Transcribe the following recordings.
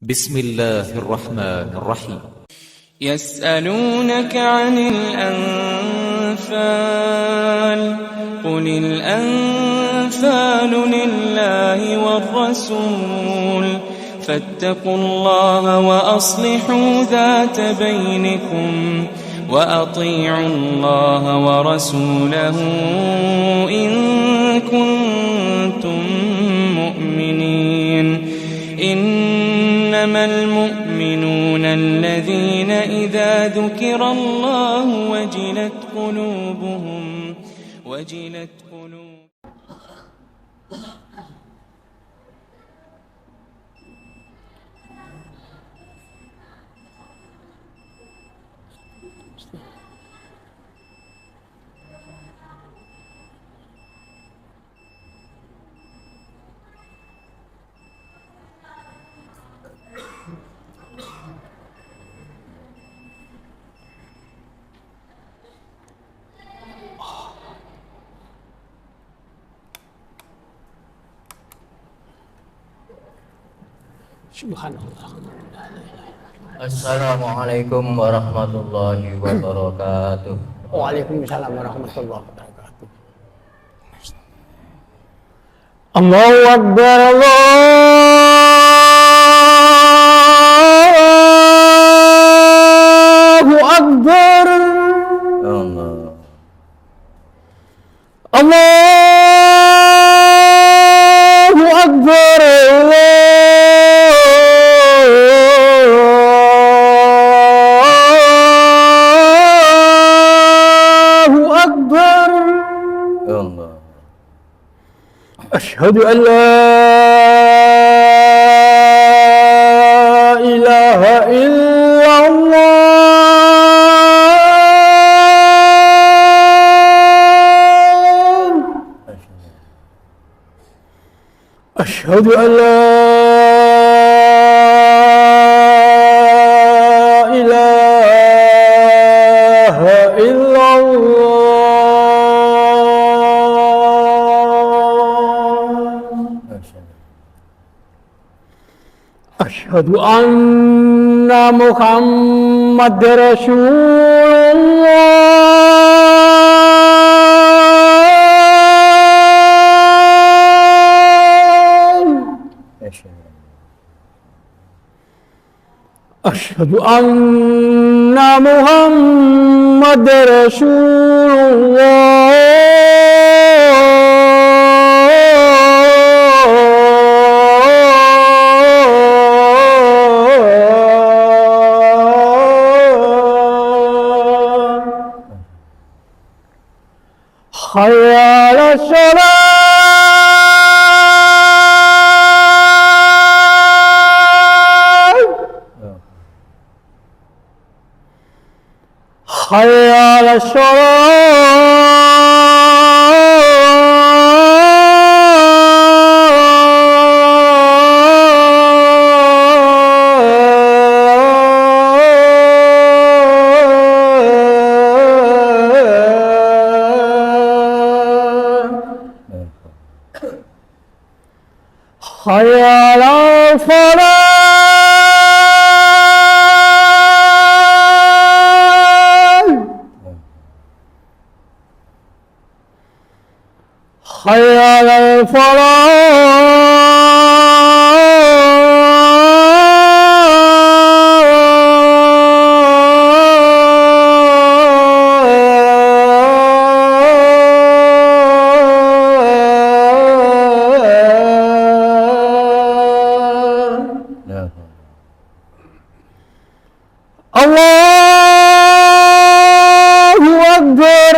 بسم الله الرحمن الرحيم. يسألونك عن الأنفال قل الأنفال لله والرسول فاتقوا الله وأصلحوا ذات بينكم وأطيعوا الله ورسوله إن كنتم مؤمنين. إنما المؤمنون الذين إذا ذكر الله وجلت قلوبهم Subhanallah. Assalamualaikum warahmatullahi wabarakatuh. Waalaikumsalam warahmatullahi wabarakatuh. Allahu Akbar, Allahu Akbar. Allahu Akbar. أشهد أن لا إله إلا الله. أشهد أن لا إله إلا الله. أشهد أن محمد رسول الله. أشهد أن محمد رسول حي على الصلاة. حي على حي على الفلاح. حي على الله أكبر.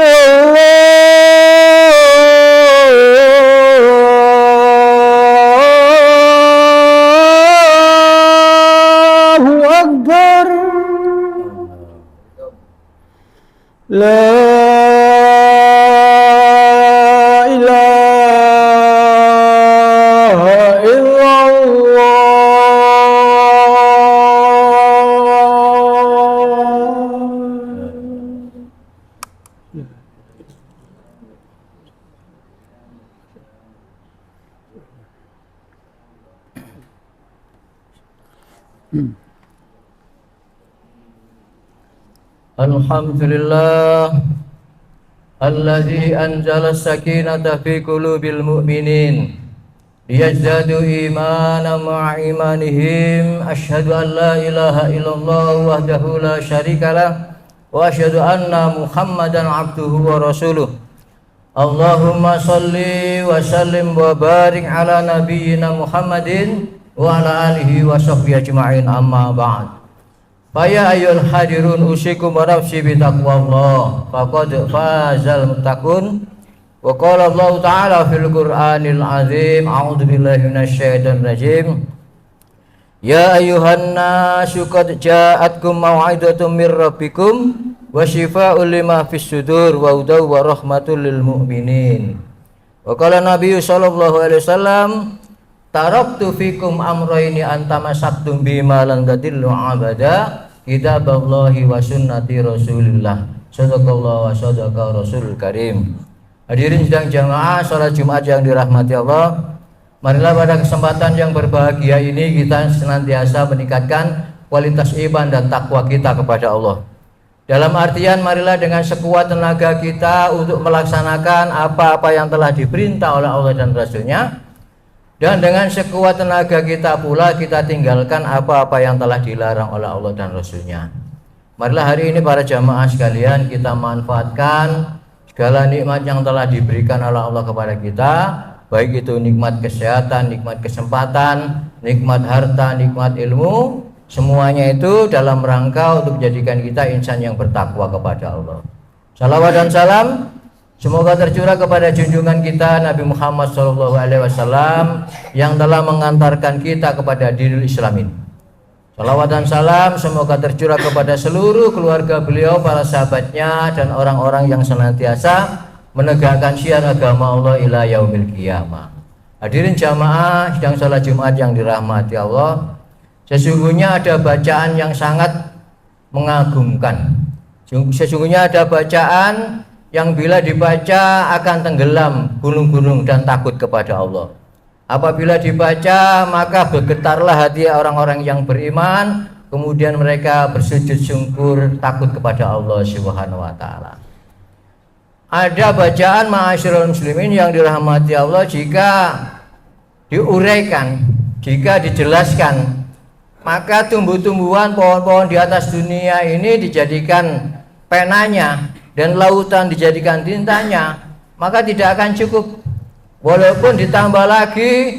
الله أكبر. لا إله إلا الله. Alhamdulillah alladzi anzala as-sakinata fi qulubil mu'minin liyazdadu imanan ma'a imanihim. Asyhadu an la ilaha illallah wahdahu la syarikalah wa asyhadu anna Muhammadan abduhu wa rasuluh. Allahumma salli wa sallim wa barik ala nabiyyina Muhammadin wa ala alihi wa sahbihi ajma'in, amma ba'd. Faya ayyuhal hadirun usikum wa nafsi bi taqwallah faqad fazal muttaqun. Wa qala Allah ta'ala fil Qur'anil azim, a'udzu billahi minasyaitonir rajim. Ya ayyuhan nasu qad ja'atkum mau'izatum mir rabbikum wa shifaa'un lima fis sudur wa hudaw wa rahmatul lil mu'minin. Wa qala Nabi sallallahu alaihi wasallam, taraktu fikum amrayni antamasaktum bima lan tadillu abada, kitaballahi wa sunnati rasulillah. Sadaqallahu wa sadaqa rasulul karim. Hadirin sidang jamaah salat Jumat yang dirahmati Allah, marilah pada kesempatan yang berbahagia ini kita senantiasa meningkatkan kualitas iman dan takwa kita kepada Allah. Dalam artian marilah dengan sekuat tenaga kita untuk melaksanakan apa-apa yang telah diperintah oleh Allah dan Rasulnya, dan dengan sekuat tenaga kita pula kita tinggalkan apa-apa yang telah dilarang oleh Allah dan Rasulnya. Marilah hari ini para jamaah sekalian kita manfaatkan segala nikmat yang telah diberikan oleh Allah kepada kita, baik itu nikmat kesehatan, nikmat kesempatan, nikmat harta, nikmat ilmu. Semuanya itu dalam rangka untuk menjadikan kita insan yang bertakwa kepada Allah. Salawat dan salam semoga tercurah kepada junjungan kita Nabi Muhammad SAW yang telah mengantarkan kita kepada dinul Islam ini. Salawat dan salam semoga tercurah kepada seluruh keluarga beliau, para sahabatnya, dan orang-orang yang senantiasa menegakkan syiar agama Allah ila yaumil qiyamah. Hadirin jamaah sidang salat Jumat yang dirahmati Allah, sesungguhnya ada bacaan yang sangat mengagumkan. Sesungguhnya ada bacaan yang bila dibaca akan tenggelam gunung-gunung dan takut kepada Allah. Apabila dibaca maka bergetarlah hati orang-orang yang beriman, kemudian mereka bersujud syukur takut kepada Allah Subhanahu wa taala. Ada bacaan ma'asyiral muslimin yang dirahmati Allah, jika diuraikan, jika dijelaskan, maka tumbuh-tumbuhan, pohon-pohon di atas dunia ini dijadikan penanya dan lautan dijadikan tintanya, maka tidak akan cukup. Walaupun ditambah lagi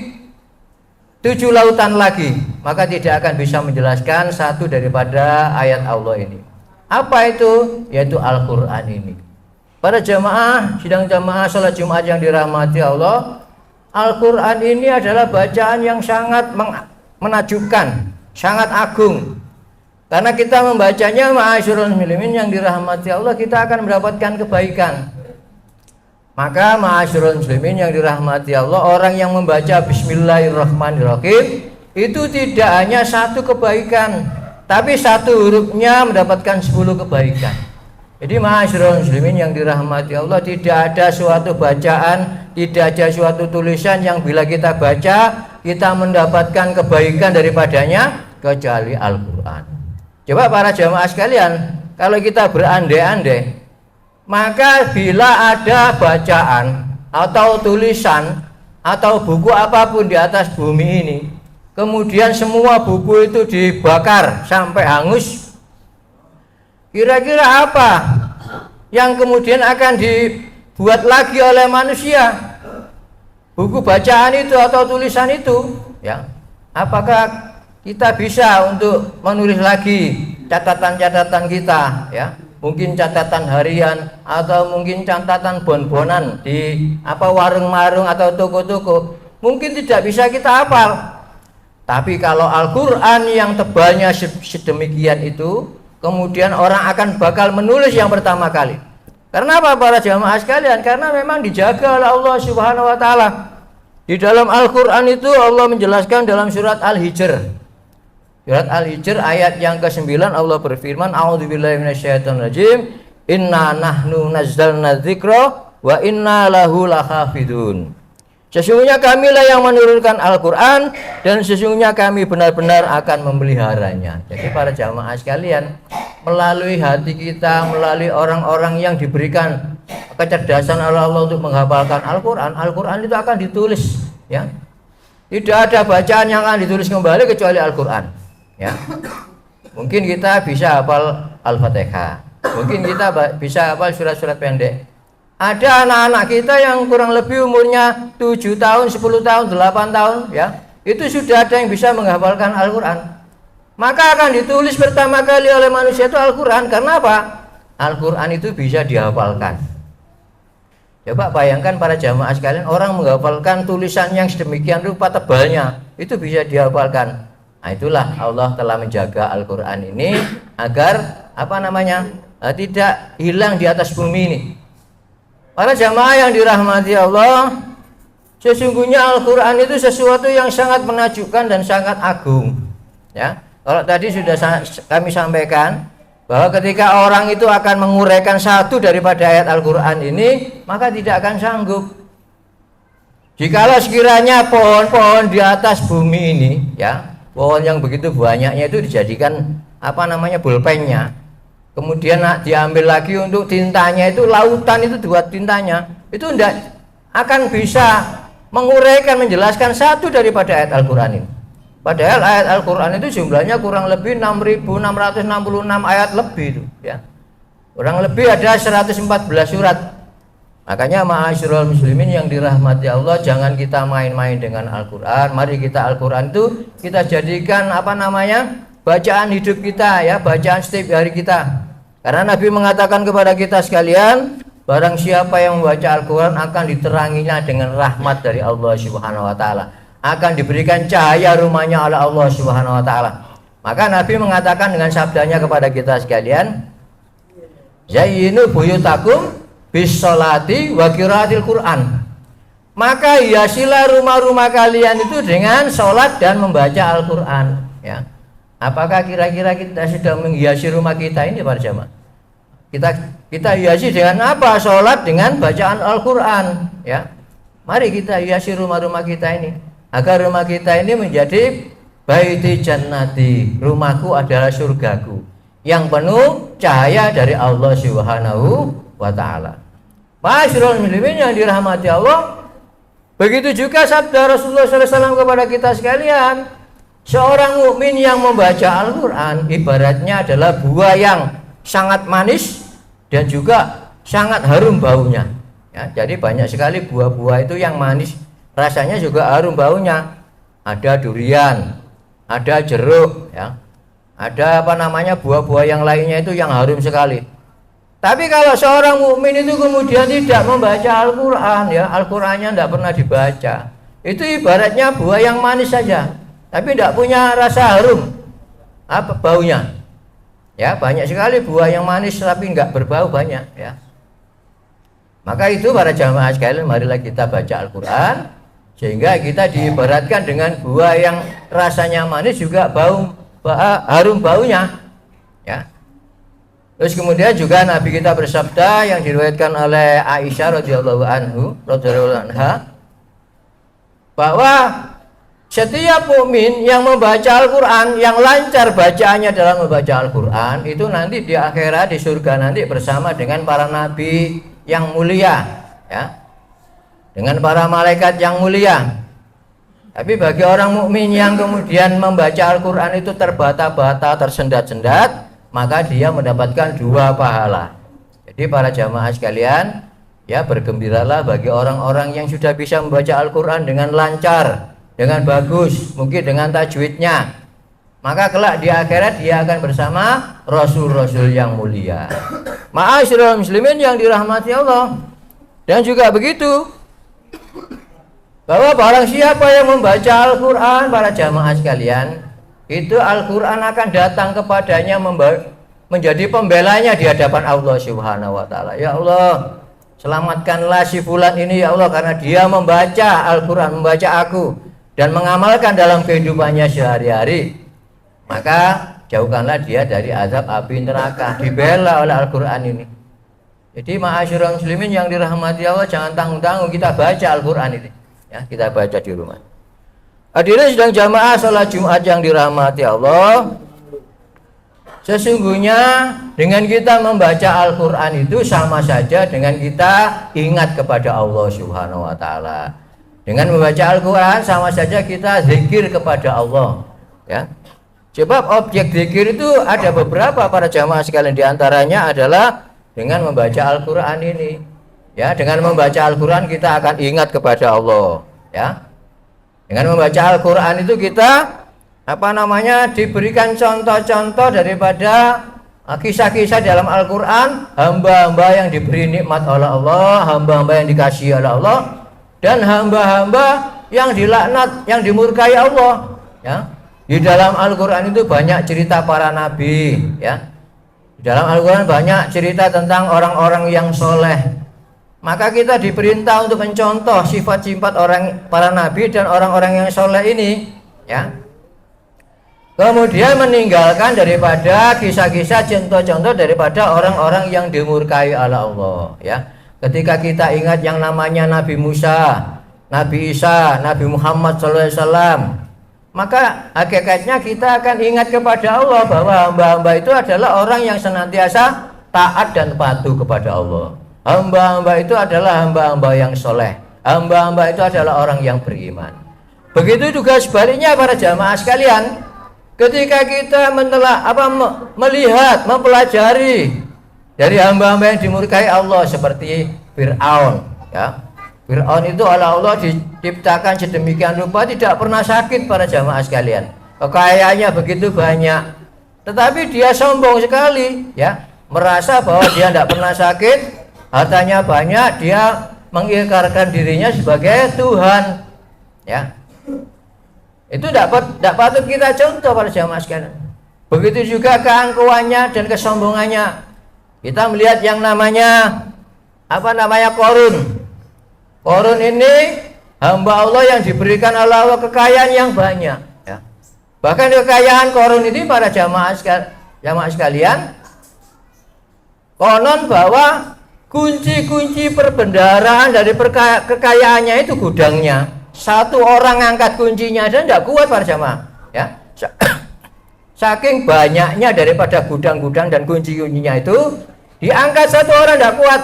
7 lautan lagi, maka tidak akan bisa menjelaskan satu daripada ayat Allah ini. Apa itu? Yaitu Al-Quran ini. Para jamaah, sidang jamaah salat Jumat yang dirahmati Allah, Al-Quran ini adalah bacaan yang sangat menakjubkan, sangat agung. Karena kita membacanya ma'asyiral muslimin yang dirahmati Allah, kita akan mendapatkan kebaikan. Maka ma'asyiral muslimin yang dirahmati Allah, orang yang membaca bismillahirrahmanirrahim itu tidak hanya satu kebaikan, tapi satu hurufnya mendapatkan 10 kebaikan. Jadi ma'asyiral muslimin yang dirahmati Allah, tidak ada suatu bacaan, tidak ada suatu tulisan yang bila kita baca kita mendapatkan kebaikan daripadanya kecuali Al-Quran. Coba para jamaah sekalian, kalau kita berandai-andai, maka bila ada bacaan atau tulisan atau buku apapun di atas bumi ini, kemudian semua buku itu dibakar sampai hangus, kira-kira apa yang kemudian akan dibuat lagi oleh manusia? Buku bacaan itu atau tulisan itu, ya. Apakah kita bisa untuk menulis lagi catatan-catatan kita, ya? Mungkin catatan harian atau mungkin catatan bon-bonan di warung-warung atau toko-toko, mungkin tidak bisa kita hafal. Tapi kalau Al-Quran yang tebalnya sedemikian itu, kemudian orang akan bakal menulis yang pertama kali. Karena apa para jamaah sekalian? Karena memang dijaga oleh Allah Subhanahu wa taala. Di dalam Al-Quran itu Allah menjelaskan dalam surat Al-Hijr. Surat Al-Hijr ayat yang ke-9 Allah berfirman, a'udzubillahi minasyaitonirrajim, inna nahnu nazzalna dzikra wa inna lahu lahafidun. Sesungguhnya kamilah yang menurunkan Al-Quran dan sesungguhnya kami benar-benar akan memeliharanya. Jadi para jamaah sekalian, melalui hati kita, melalui orang-orang yang diberikan kecerdasan oleh Allah untuk menghafalkan Al-Quran, Al-Quran itu akan ditulis, ya. Tidak ada bacaan yang akan ditulis kembali kecuali Al-Quran, ya. Mungkin kita bisa hafal Al-Fatihah, mungkin kita bisa hafal surat-surat pendek. Ada anak-anak kita yang kurang lebih umurnya 7 tahun, 10 tahun, 8 tahun, ya. Itu sudah ada yang bisa menghafalkan Al-Quran. Maka akan ditulis pertama kali oleh manusia itu Al-Quran. Karena apa? Al-Quran itu bisa dihafalkan. Coba bayangkan para jamaah sekalian, orang menghafalkan tulisan yang sedemikian rupa tebalnya, itu bisa dihafalkan. Nah, itulah Allah telah menjaga Al-Quran ini agar tidak hilang di atas bumi ini. Para jamaah yang dirahmati Allah, sesungguhnya Al-Quran itu sesuatu yang sangat menakjubkan dan sangat agung, ya. Kalau tadi sudah kami sampaikan bahwa ketika orang itu akan menguraikan satu daripada ayat Al-Quran ini, maka tidak akan sanggup. Jikalau sekiranya pohon-pohon di atas bumi ini, ya, pohon yang begitu banyaknya itu dijadikan pulpennya, kemudian diambil lagi untuk tintanya, itu lautan itu buat tintanya, itu tidak akan bisa menguraikan, menjelaskan satu daripada ayat Al-Quran ini. Padahal ayat Al-Quran itu jumlahnya kurang lebih 6.666 ayat lebih itu, ya. Kurang lebih ada 114 surat. Makanya ma'asyiral muslimin yang dirahmati Allah, jangan kita main-main dengan Al-Quran. Mari kita Al-Quran itu kita jadikan bacaan hidup kita, ya, bacaan setiap hari kita. Karena Nabi mengatakan kepada kita sekalian, barang siapa yang membaca Al-Quran akan diteranginya dengan rahmat dari Allah Subhanahu wa taala, akan diberikan cahaya rumahnya oleh Allah Subhanahu wa taala. Maka Nabi mengatakan dengan sabdanya kepada kita sekalian, zayyinu buyutakum bis-sholati wa qiraatil Qur'an. Maka hiasilah rumah-rumah kalian itu dengan sholat dan membaca Al-Quran, ya. Apakah kira-kira kita sudah menghiasi rumah kita ini para jamaah? Kita hiasi dengan apa? Sholat dengan bacaan Al-Quran, ya. Mari kita hiasi rumah-rumah kita ini agar rumah kita ini menjadi baiti jannati, rumahku adalah surgaku yang penuh cahaya dari Allah Subhanahu wa taala. Ma'asyiral muslimin yang dirahmati Allah, begitu juga sabda Rasulullah SAW kepada kita sekalian. Seorang mukmin yang membaca Al-Quran ibaratnya adalah buah yang sangat manis dan juga sangat harum baunya, ya. Jadi banyak sekali buah-buah itu yang manis, rasanya juga harum baunya. Ada durian, ada jeruk, ya. Ada buah-buah yang lainnya itu yang harum sekali. Tapi kalau seorang mukmin itu kemudian tidak membaca Al-Quran, ya, Al-Qurannya tidak pernah dibaca, itu ibaratnya buah yang manis saja, tapi tidak punya rasa harum baunya, ya. Banyak sekali buah yang manis tapi enggak berbau banyak, ya. Maka itu para jamaah sekalian, marilah kita baca Al-Quran sehingga kita diibaratkan dengan buah yang rasanya manis juga harum baunya, ya. Terus kemudian juga Nabi kita bersabda yang diriwayatkan oleh Aisyah radhiyallahu anha bahwa setiap mukmin yang membaca Al-Quran, yang lancar bacaannya dalam membaca Al-Quran, itu nanti di akhirat, di surga nanti bersama dengan para nabi yang mulia, ya, dengan para malaikat yang mulia. Tapi bagi orang mukmin yang kemudian membaca Al-Quran itu terbata-bata, tersendat-sendat, maka dia mendapatkan 2 pahala. Jadi para jamaah sekalian, ya, bergembiralah bagi orang-orang yang sudah bisa membaca Al-Quran dengan lancar, dengan bagus, mungkin dengan tajwidnya. Maka kelak di akhirat dia akan bersama rasul-rasul yang mulia. Ma'asyiral muslimin yang dirahmati Allah. Dan juga begitu, bahwa barang siapa yang membaca Al-Quran, para jamaah sekalian, itu Al-Quran akan datang kepadanya menjadi pembelanya di hadapan Allah Subhanahu wa taala. Ya Allah, selamatkanlah si fulan ini ya Allah, karena dia membaca Al-Quran, membaca aku dan mengamalkan dalam kehidupannya sehari-hari. Maka jauhkanlah dia dari azab api neraka, dibela oleh Al-Quran ini. Jadi ma'asyiral muslimin yang dirahmati Allah, jangan tanggung-tanggung kita baca Al-Quran ini. Ya, kita baca di rumah. Hadirin sedang jamaah salat Jumat yang dirahmati Allah. Sesungguhnya dengan kita membaca Al-Quran itu sama saja dengan kita ingat kepada Allah Subhanahu wa Ta'ala. Dengan membaca Al-Quran sama saja kita zikir kepada Allah, ya. Sebab objek zikir itu ada beberapa para jamaah sekalian, diantaranya adalah dengan membaca Al-Quran ini, ya. Dengan membaca Al-Quran kita akan ingat kepada Allah, ya. Dengan membaca Al-Quran itu kita diberikan contoh-contoh daripada kisah-kisah dalam Al-Quran, hamba-hamba yang diberi nikmat oleh Allah, hamba-hamba yang dikasihi oleh Allah, dan hamba-hamba yang dilaknat, yang dimurkai Allah, ya. Di dalam Al-Quran itu banyak cerita para nabi, ya. Di dalam Al-Quran banyak cerita tentang orang-orang yang soleh. Maka kita diperintah untuk mencontoh sifat-sifat para nabi dan orang-orang yang soleh ini, ya. Kemudian meninggalkan daripada kisah-kisah contoh-contoh daripada orang-orang yang dimurkai oleh Allah, ya. Ketika kita ingat yang namanya Nabi Musa, Nabi Isa, Nabi Muhammad SAW, maka hakikatnya kita akan ingat kepada Allah bahwa hamba-hamba itu adalah orang yang senantiasa taat dan patuh kepada Allah. Hamba-hamba itu adalah hamba-hamba yang soleh. Hamba-hamba itu adalah orang yang beriman. Begitu juga sebaliknya para jamaah sekalian, ketika kita melihat, mempelajari dari hamba-hamba yang dimurkai Allah seperti Fir'aun, ya. Fir'aun itu oleh Allah diciptakan sedemikian rupa tidak pernah sakit para jamaah sekalian. Kekayaannya begitu banyak, tetapi dia sombong sekali, ya. Merasa bahwa dia tidak pernah sakit, hartanya banyak, dia mengikrarkan dirinya sebagai Tuhan, ya. Itu tidak patut kita contoh para jamaah sekalian. Begitu juga keangkuhannya dan kesombongannya. Kita melihat yang namanya Qarun. Qarun ini hamba Allah yang diberikan oleh Allah kekayaan yang banyak, ya. Bahkan kekayaan Qarun ini para jamaah sekalian, konon bahwa kunci-kunci perbendaharaan dari kekayaannya itu gudangnya. Satu orang angkat kuncinya aja tidak kuat para jamaah, ya. Saking banyaknya daripada gudang-gudang dan kunci-kuncinya itu diangkat satu orang tidak kuat.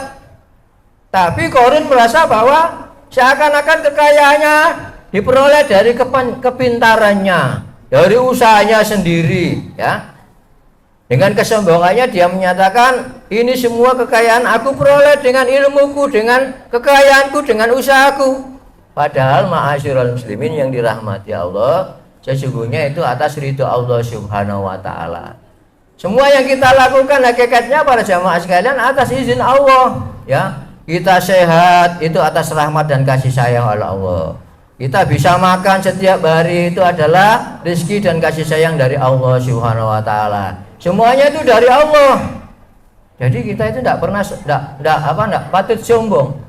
Tapi Qarun merasa bahwa seakan-akan kekayaannya diperoleh dari kepintarannya, dari usahanya sendiri, ya. Dengan kesombongannya dia menyatakan, ini semua kekayaan aku peroleh dengan ilmuku, dengan kekayaanku, dengan usahaku. Padahal ma'asyiral muslimin yang dirahmati Allah, sesungguhnya itu atas ridho Allah Subhanahu wa Ta'ala. Semua yang kita lakukan hakikatnya para jamaah sekalian atas izin Allah, ya. Kita sehat itu atas rahmat dan kasih sayang oleh Allah. Kita bisa makan setiap hari itu adalah rezeki dan kasih sayang dari Allah Subhanahu wa Ta'ala. Semuanya itu dari Allah. Jadi kita itu tidak patut sombong.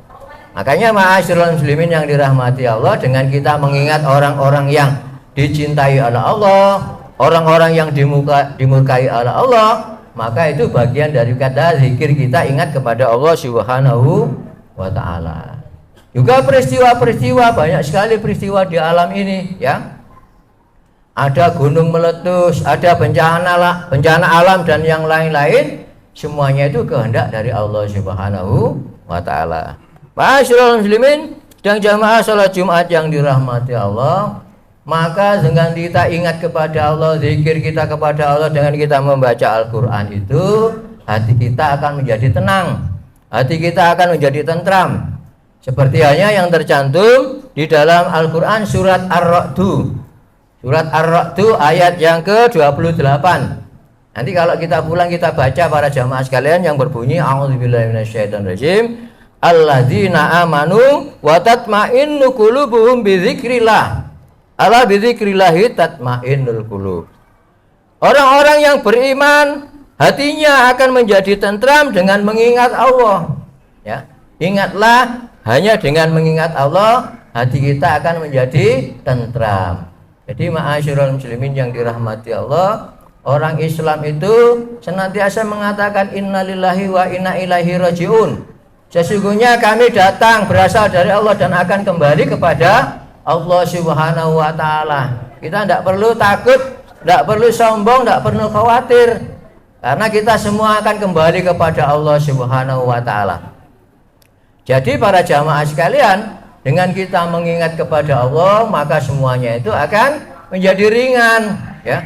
Makanya ma'asyiral muslimin yang dirahmati Allah, dengan kita mengingat orang-orang yang dicintai oleh Allah, orang-orang yang dimurkai oleh Allah, maka itu bagian dari kata zikir kita ingat kepada Allah Subhanahu wa Ta'ala. Juga peristiwa-peristiwa, banyak sekali peristiwa di alam ini, ya. Ada gunung meletus, ada bencana alam dan yang lain-lain, semuanya itu kehendak dari Allah Subhanahu wa Ta'ala. Ma'asyiral muslimin dan jamaah salat Jumat yang dirahmati Allah, maka dengan kita ingat kepada Allah, zikir kita kepada Allah, dengan kita membaca Al-Quran itu, hati kita akan menjadi tenang, hati kita akan menjadi tentram. Seperti halnya yang tercantum di dalam Al-Quran surat Ar-Ra'du. Surat Ar-Ra'du ayat yang ke-28. Nanti kalau kita pulang kita baca para jamaah sekalian, yang berbunyi a'udzubillahi minasyaitonirrajim, alladzina amanu wa tatma'innu qulubuhum bidzikrillah. Ala bidzikrillahi tatma'innul qulub. Orang-orang yang beriman hatinya akan menjadi tentram dengan mengingat Allah, ya. Ingatlah, hanya dengan mengingat Allah hati kita akan menjadi tentram. Jadi ma'asyiral muslimin yang dirahmati Allah, orang Islam itu senantiasa mengatakan innalillahi wa inna ilaihi rajiun. Sesungguhnya kami datang berasal dari Allah dan akan kembali kepada Allah Subhanahu wa taala. Kita tidak perlu takut, tidak perlu sombong, tidak perlu khawatir, karena kita semua akan kembali kepada Allah Subhanahu wa taala. Jadi para jamaah sekalian, dengan kita mengingat kepada Allah, maka semuanya itu akan menjadi ringan, ya.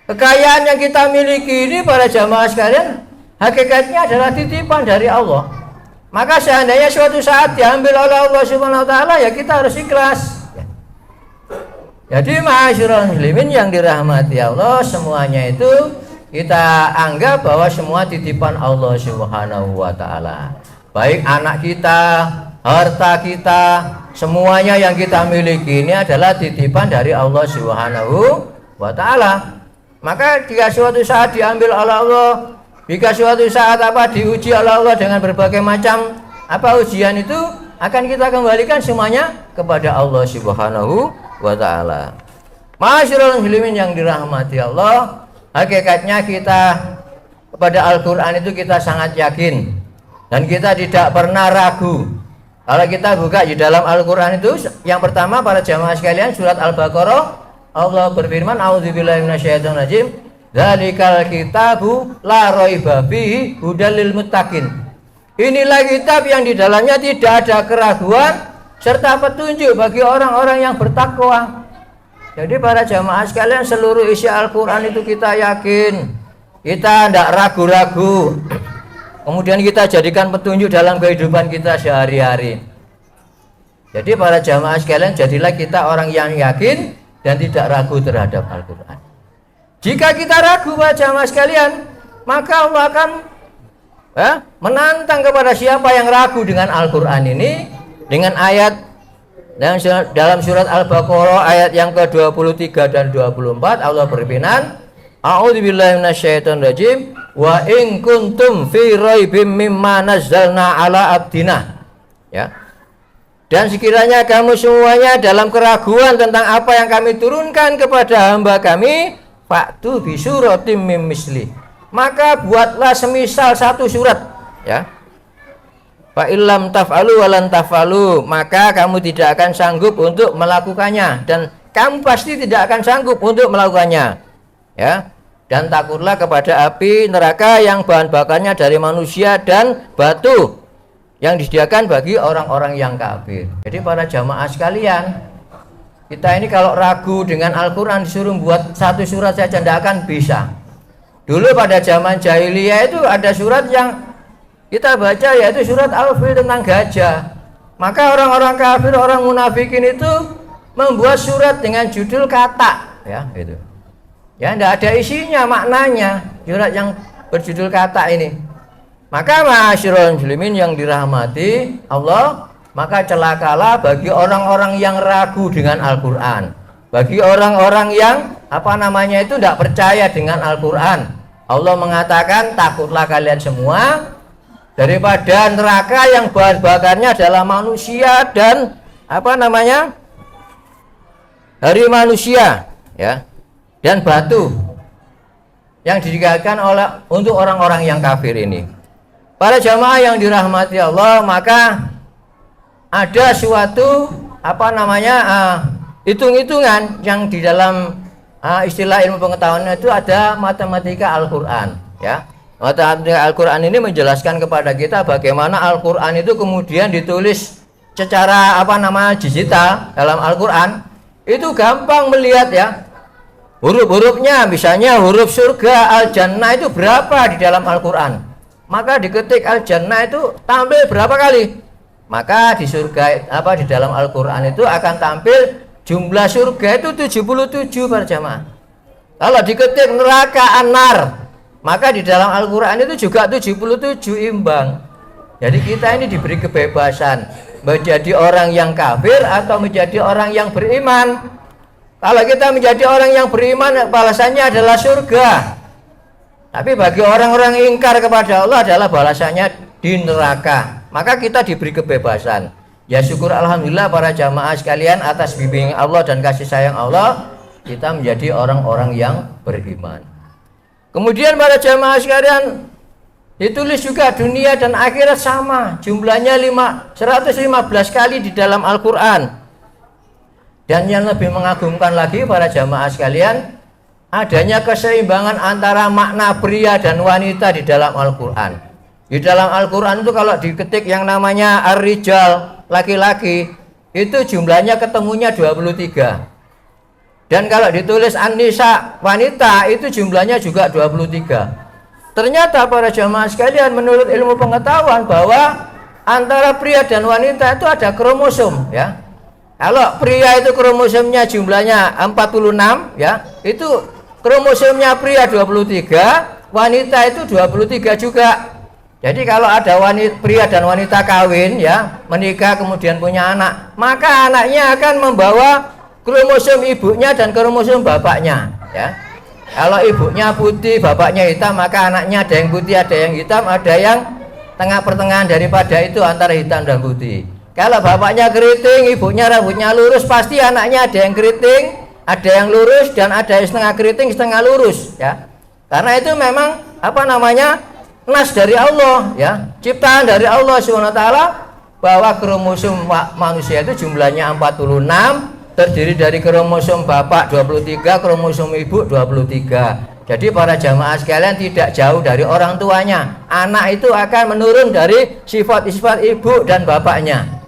Kekayaan yang kita miliki ini para jamaah sekalian, hakikatnya adalah titipan dari Allah. Maka seandainya suatu saat diambil oleh Allah Subhanahu wa taala, ya kita harus ikhlas. Jadi ma'asyiral muslimin yang dirahmati Allah, semuanya itu kita anggap bahwa semua titipan Allah Subhanahu wa taala. Baik anak kita, harta kita, semuanya yang kita miliki ini adalah titipan dari Allah Subhanahu wa taala. Maka jika suatu saat diambil oleh Allah, jika suatu saat diuji oleh Allah dengan berbagai macam ujian, itu akan kita kembalikan semuanya kepada Allah Subhanahu wa taala. Ma'asyiral muslimin yang dirahmati Allah, hakikatnya kita kepada Al-Qur'an itu kita sangat yakin dan kita tidak pernah ragu. Kalau kita buka di dalam Al-Qur'an itu, yang pertama para jamaah sekalian, surat Al-Baqarah, Allah berfirman, a'udzubillahi minasyaitonirrajim, dzalikal kitabu la raiba fihi hudal lil muttaqin. Inilah kitab yang di dalamnya tidak ada keraguan serta petunjuk bagi orang-orang yang bertakwa. Jadi para jamaah sekalian, seluruh isi Al-Qur'an itu kita yakin, kita tidak ragu-ragu. Kemudian kita jadikan petunjuk dalam kehidupan kita sehari-hari. Jadi para jamaah sekalian, jadilah kita orang yang yakin dan tidak ragu terhadap Al-Qur'an. Jika kita ragu para jamaah sekalian, maka Allah akan menantang kepada siapa yang ragu dengan Al-Qur'an ini, dengan ayat dalam surat Al-Baqarah ayat yang ke-23 dan 24. Allah berfirman, a'udzubillahi minasyaitonirrajim, wa in kuntum fi raibim mimma nazzalna ala abdina. Ya. Dan sekiranya kamu semuanya dalam keraguan tentang apa yang kami turunkan kepada hamba kami, fa'tu bi suratim mim misli. Maka buatlah semisal satu surat, ya. Fa illam taf'alu wa lan taf'alu, maka kamu tidak akan sanggup untuk melakukannya dan kamu pasti tidak akan sanggup untuk melakukannya. Ya. Dan takutlah kepada api neraka yang bahan bakarnya dari manusia dan batu yang disediakan bagi orang-orang yang kafir. Jadi para jamaah sekalian, kita ini kalau ragu dengan Al-Qur'an disuruh buat satu surat saja tidak akan bisa. Dulu pada zaman jahiliyah itu ada surat yang kita baca, yaitu surat Al-Fil tentang gajah. Maka orang-orang kafir, orang munafikin itu membuat surat dengan judul kata, ya gitu. Ya tidak ada isinya, maknanya, surat yang berjudul kata ini. Maka ma'asyiral muslimin yang dirahmati Allah, maka celakalah bagi orang-orang yang ragu dengan Al-Qur'an, bagi orang-orang yang itu tidak percaya dengan Al-Qur'an. Allah mengatakan, takutlah kalian semua daripada neraka yang bahan bakarnya adalah manusia dan dari manusia, ya, dan batu yang disediakan untuk orang-orang yang kafir ini. Para jamaah yang dirahmati Allah, maka ada suatu hitung-hitungan yang di dalam istilah ilmu pengetahuan itu ada matematika Al-Qur'an, ya. Matematika Al-Qur'an ini menjelaskan kepada kita bagaimana Al-Qur'an itu kemudian ditulis secara digital dalam Al-Qur'an. Itu gampang melihat, ya. Huruf-hurufnya, misalnya huruf surga Al-Jannah itu berapa di dalam Al-Qur'an. Maka diketik Al-Jannah itu tampil berapa kali. Maka di surga di dalam Al-Qur'an itu akan tampil jumlah surga itu 77 para jamaah. Kalau diketik neraka An-Nar, maka di dalam Al-Qur'an itu juga 77 imbang. Jadi kita ini diberi kebebasan menjadi orang yang kafir atau menjadi orang yang beriman. Kalau kita menjadi orang yang beriman, balasannya adalah surga. Tapi bagi orang-orang ingkar kepada Allah adalah balasannya di neraka. Maka kita diberi kebebasan. Ya syukur alhamdulillah para jamaah sekalian, atas bimbingan Allah dan kasih sayang Allah, kita menjadi orang-orang yang beriman. Kemudian para jamaah sekalian Ditulis juga dunia dan akhirat sama, jumlahnya 115 kali di dalam Al-Quran. Dan yang lebih mengagumkan lagi para jamaah sekalian, adanya keseimbangan antara makna pria dan wanita di dalam Al-Quran. Di dalam Al-Quran itu kalau diketik yang namanya ar-rijal, laki-laki, itu jumlahnya ketemunya 23. Dan kalau ditulis an-nisa, wanita, itu jumlahnya juga 23. Ternyata para jamaah sekalian, menurut ilmu pengetahuan bahwa antara pria dan wanita itu ada kromosom, ya. Kalau pria itu kromosomnya jumlahnya 46, ya, itu kromosomnya pria 23, wanita itu 23 juga. Jadi kalau ada pria dan wanita kawin, ya, menikah kemudian punya anak, maka anaknya akan membawa kromosom ibunya dan kromosom bapaknya, ya. Kalau ibunya putih, bapaknya hitam, maka anaknya ada yang putih, ada yang hitam, ada yang tengah pertengahan daripada itu antara hitam dan putih. Kalau bapaknya keriting, ibunya rambutnya lurus, pasti anaknya ada yang keriting, ada yang lurus, dan ada yang setengah keriting, setengah lurus, ya. Karena itu memang nas dari Allah, ya, ciptaan dari Allah SWT, bahwa kromosom manusia itu jumlahnya 46, terdiri dari kromosom bapak 23, kromosom ibu 23. Jadi para jamaah sekalian tidak jauh dari orang tuanya. Anak itu akan menurun dari sifat-sifat ibu dan bapaknya.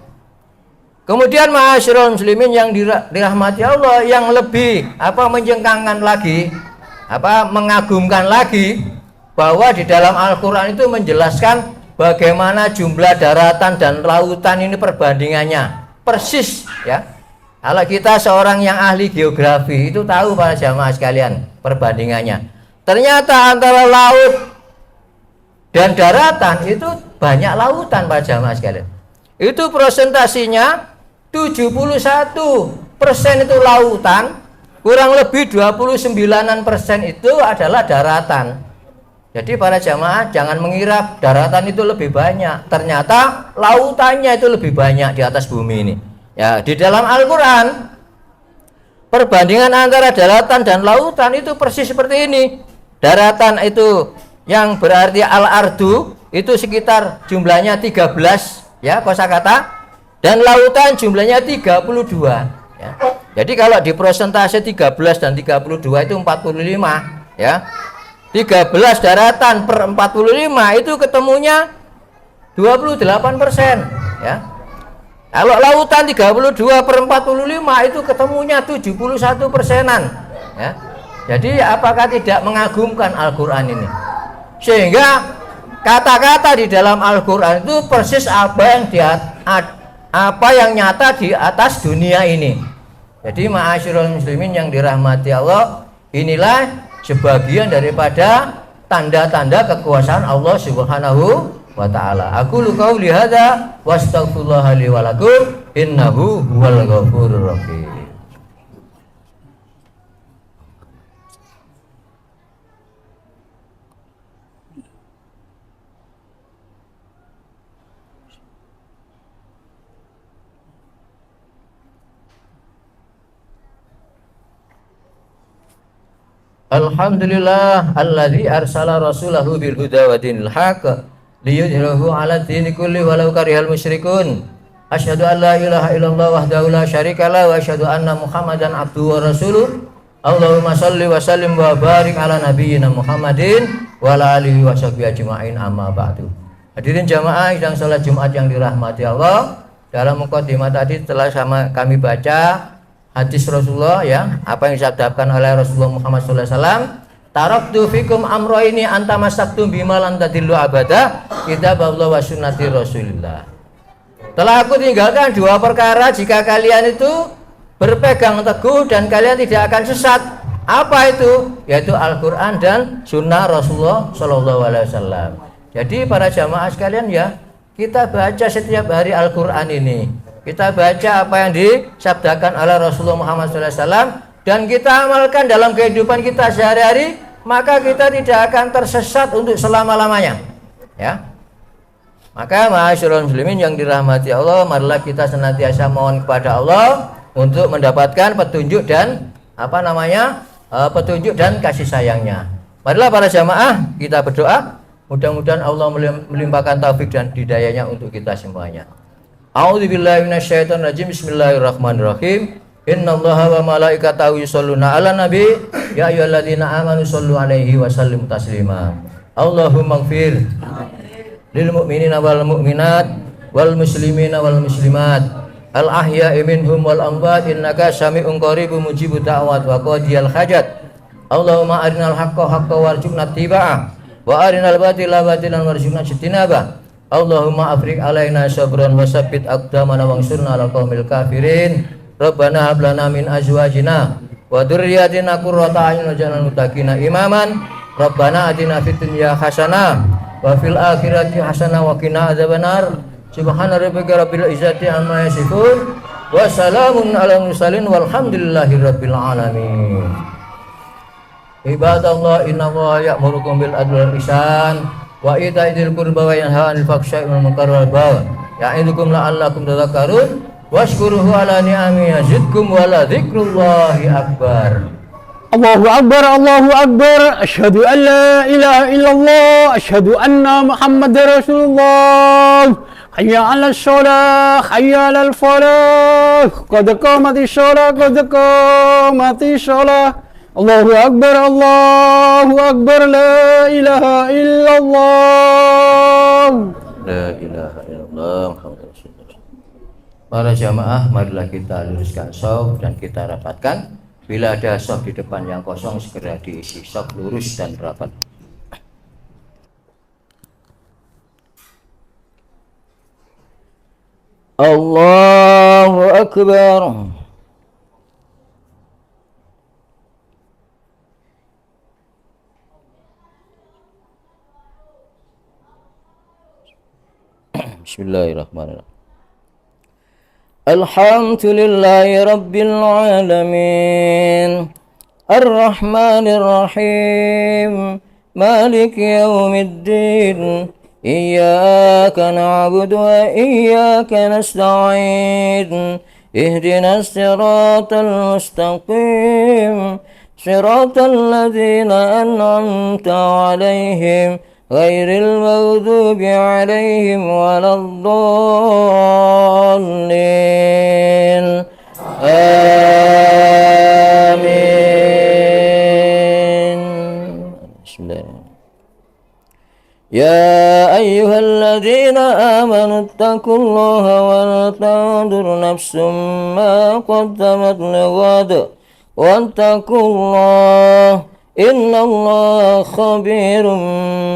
Kemudian ma'asyiral muslimin yang dirahmati Allah, yang lebih menjengkangkan lagi, mengagumkan lagi, bahwa di dalam Al-Quran itu menjelaskan bagaimana jumlah daratan dan lautan ini perbandingannya persis, ya. Kalau kita seorang yang ahli geografi itu tahu para jamaah sekalian perbandingannya. Ternyata antara laut dan daratan itu banyak lautan para jamaah sekalian. Itu presentasinya 71% itu lautan, kurang lebih 29% itu adalah daratan. Jadi para jamaah jangan mengira daratan itu lebih banyak. Ternyata lautannya itu lebih banyak di atas bumi ini. Ya, di dalam Al-Quran perbandingan antara daratan dan lautan itu persis seperti ini. Daratan itu yang berarti al-ardu itu sekitar jumlahnya 13, ya, kosakata, dan lautan jumlahnya 32, ya. Jadi kalau di persentase 13 dan 32 itu 45, ya. 13 daratan per 45 itu ketemunya 28%, ya. Kalau lautan 32 per 45 itu ketemunya 71%-an, ya. Jadi apakah tidak mengagumkan Al-Quran ini? Sehingga kata-kata di dalam Al-Quran itu persis apa yang nyata di atas dunia ini. Jadi ma'asyiral muslimin yang dirahmati Allah, inilah sebagian daripada tanda-tanda kekuasaan Allah Subhanahu wa ta'ala. Aku qauli hadza wa astaghfirullah li wa lakum innahu huwal ghafurur rahim. Alhamdulillah alladzi arsala rasulahu bil huda wa dinil haqq liyudhhirahu 'ala dini kulli walau karihal musyrikun. Asyhadu an la ilaha illallah wahdahu la syarikalah wa asyhadu anna Muhammadan abduhu wa rasuluh. Allahumma shalli wa sallim wa barik ala nabiyyina Muhammadin wa ala alihi wa sahbihi ajma'in, amma ba'du. Hadirin jamaah sidang salat Jumat yang dirahmati Allah, dalam mukadimah tadi telah kami baca hadis Rasulullah, ya, apa yang disabdakan oleh Rasulullah Muhammad SAW. Taraktu fikum amroini antamasaktum bima lan tadillu abada kitaballah wa sunnati Rasulillah. Telah aku tinggalkan dua perkara jika kalian itu berpegang teguh dan kalian tidak akan sesat. Apa itu? Yaitu Al-Quran dan sunnah Rasulullah SAW. Jadi para jamaah sekalian, ya, kita baca setiap hari Al-Quran ini. Kita baca apa yang disabdakan oleh Rasulullah Muhammad SAW dan kita amalkan dalam kehidupan kita sehari-hari, maka kita tidak akan tersesat untuk selama-lamanya, ya. Maka ma'asyiral muslimin yang dirahmati Allah, marilah kita senantiasa mohon kepada Allah untuk mendapatkan petunjuk dan petunjuk dan kasih sayangnya. Marilah para jamaah kita berdoa. Mudah-mudahan Allah melimpahkan taufik dan hidayahnya untuk kita semuanya. A'udzubillahi minasyaitonirrajim. Bismillahirrahmanirrahim. Innallaha wa malaikatahu yusholluna 'alan nabi ya ayyuhalladzina amanu shollu 'alaihi wa sallimu taslima. Allahumma ighfir lil mu'minina wal mu'minat wal muslimina wal muslimat al ahya'i minhum wal amwat innaka sami'un qaribun mujibud da'wat wa qadiyal hajat. Allahumma arinal haqqa haqqan warzuqna ittiba'ah wa arinal batila batilan warzuqna ijtinabah. Allahumma afriq alaina sabran wa sabbit aqdamana wansurna 'alal qaumil kafirin. Rabbana hab lana min azwajina wa dzurriyyatina qurrata a'yun waj'alna muttaqina imaman. Rabbana atina fid dunya hasanah wa fil akhirati hasanah wa qina adzabannar. Subhana rabbika rabbil izzati amma yasifun wa salamun alal mursalin walhamdulillahi rabbil alamin. Ibadallah innallaha ya'murukum bil adli wal ihsan wa ita'i dzil qurba wa yanha 'anil fahsya'i wal munkari wal baghi ya'idukum la'allakum tadhakkarun washkuruhu ala ni'ami yazidkum wa la dzikrullahi akbar. Allahu Akbar, Allahu Akbar. Asyhadu an la ilaha illallah, asyhadu anna Muhammadar Rasulullah. Hayya 'alas shalah, hayya 'alal falah. Qad qamatis shalah, qad qamatis shalah. Allahu Akbar, Allahu Akbar. La ilaha illallah. La ilaha illallah Muhammadur Rasulullah. Para jamaah, marilah kita luruskan shaf dan kita rapatkan. Bila ada shaf di depan yang kosong, segera diisi shaf lurus dan rapat. Allahu Akbar. Bismillahirrahmanirrahim. Alhamdulillahi rabbil alamin. Ar-Rahmanir Rahim. Maliki yaumiddin. Iyyaka na'budu wa iyyaka nasta'in. Ihdinas siratal mustaqim. Siratal ladzina an'amta 'alaihim ghairil maghdubi 'alaihim waladdallin. Amin. Bismillah. Ya ayyuhalladzina amanu taqullaha wa tanzur nafsum ma qaddamat lighad wattaqullaha innallaha khabirum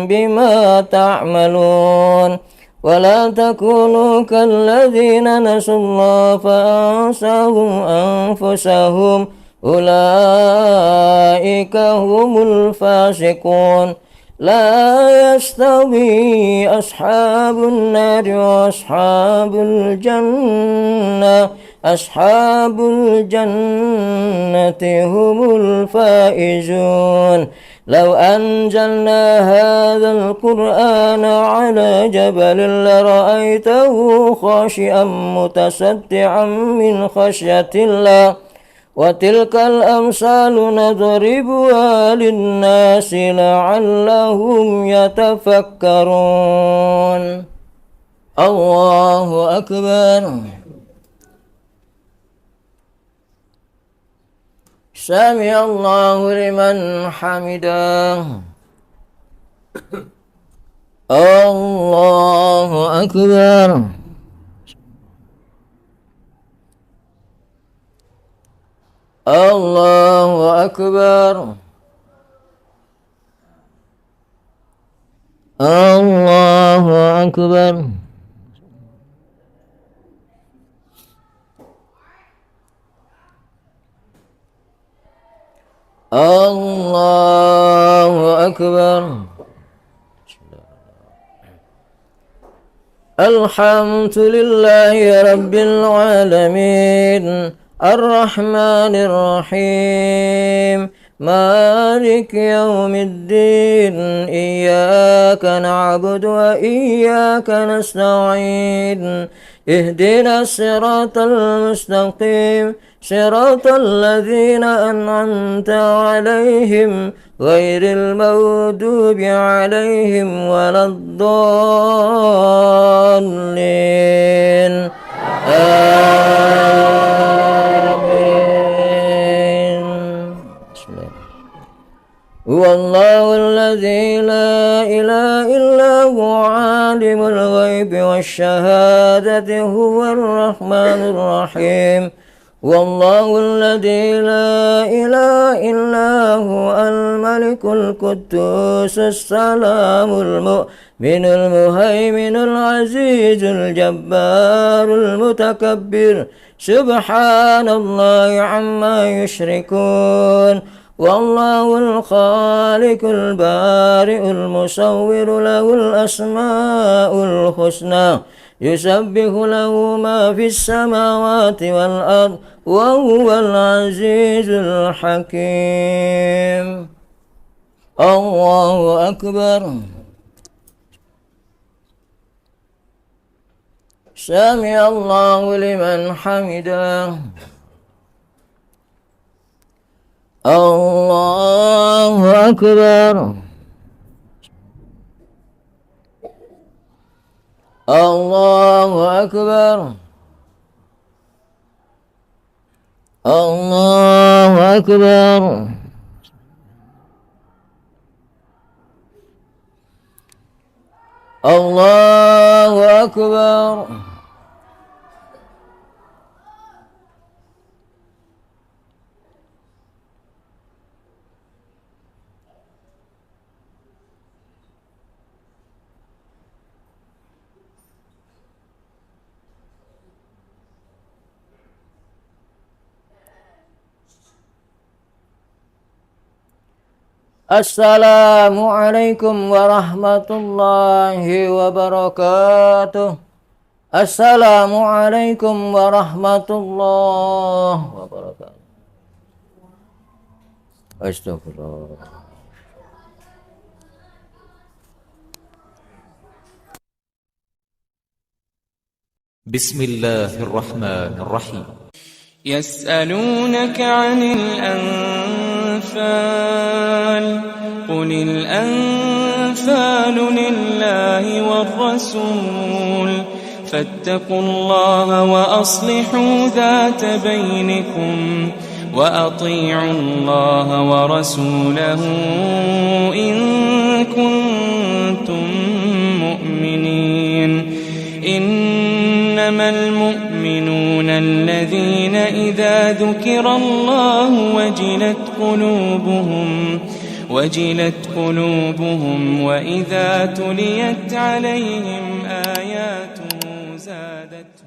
bima ta'malun. ولا تكونوا كالذين نسوا الله فأنساهم أنفسهم أولئك هم الفاسقون. لا يستوي أصحاب النار وأصحاب الجنة. أصحاب الجنة هم الفائزون. لو أنزلنا هذا القرآن على جبل لرأيته خاشعا متصدعا من خشية الله. وتلك الأمثال نضربها للناس لعلهم يتفكرون. الله أكبر. سمع الله لمن حمده. الله أكبر. الله أكبر. الله أكبر. الله أكبر. الحمد لله رب العالمين الرحمن الرحيم مالك يوم الدين إياك نعبد وإياك نستعين اهدنا الصراط المستقيم صراط الذين أنعمت عليهم غير المغضوب عليهم ولا الضالين آمين. هو الله الذي لا إله إلا هو عالم الغيب والشهادة هو الرحمن الرحيم. والله الذي لا إله إلا هو الملك القدوس السلام المؤمن المهيمن العزيز الجبار المتكبر سبحان الله عما يشركون. والله الخالق البارئ المصور له الأسماء الحسنى يسبح له ما في السماوات والأرض وهو العزيز الحكيم. الله أكبر. سمع الله لمن حمده. الله أكبر. الله أكبر. الله أكبر. الله أكبر. Assalamualaikum warahmatullahi wabarakatuh. Assalamualaikum warahmatullahi wabarakatuh. Astagfirullah. بسم الله الرحمن الرحيم. يسألونك عن الأنفال قل الأنفال لله والرسول فاتقوا الله وأصلحوا ذات بينكم وأطيعوا الله ورسوله إن كنتم مؤمنين. إنما المؤمنون الذين إذا ذكر الله وجلت قلوبهم وإذا تليت عليهم آياته زادتهم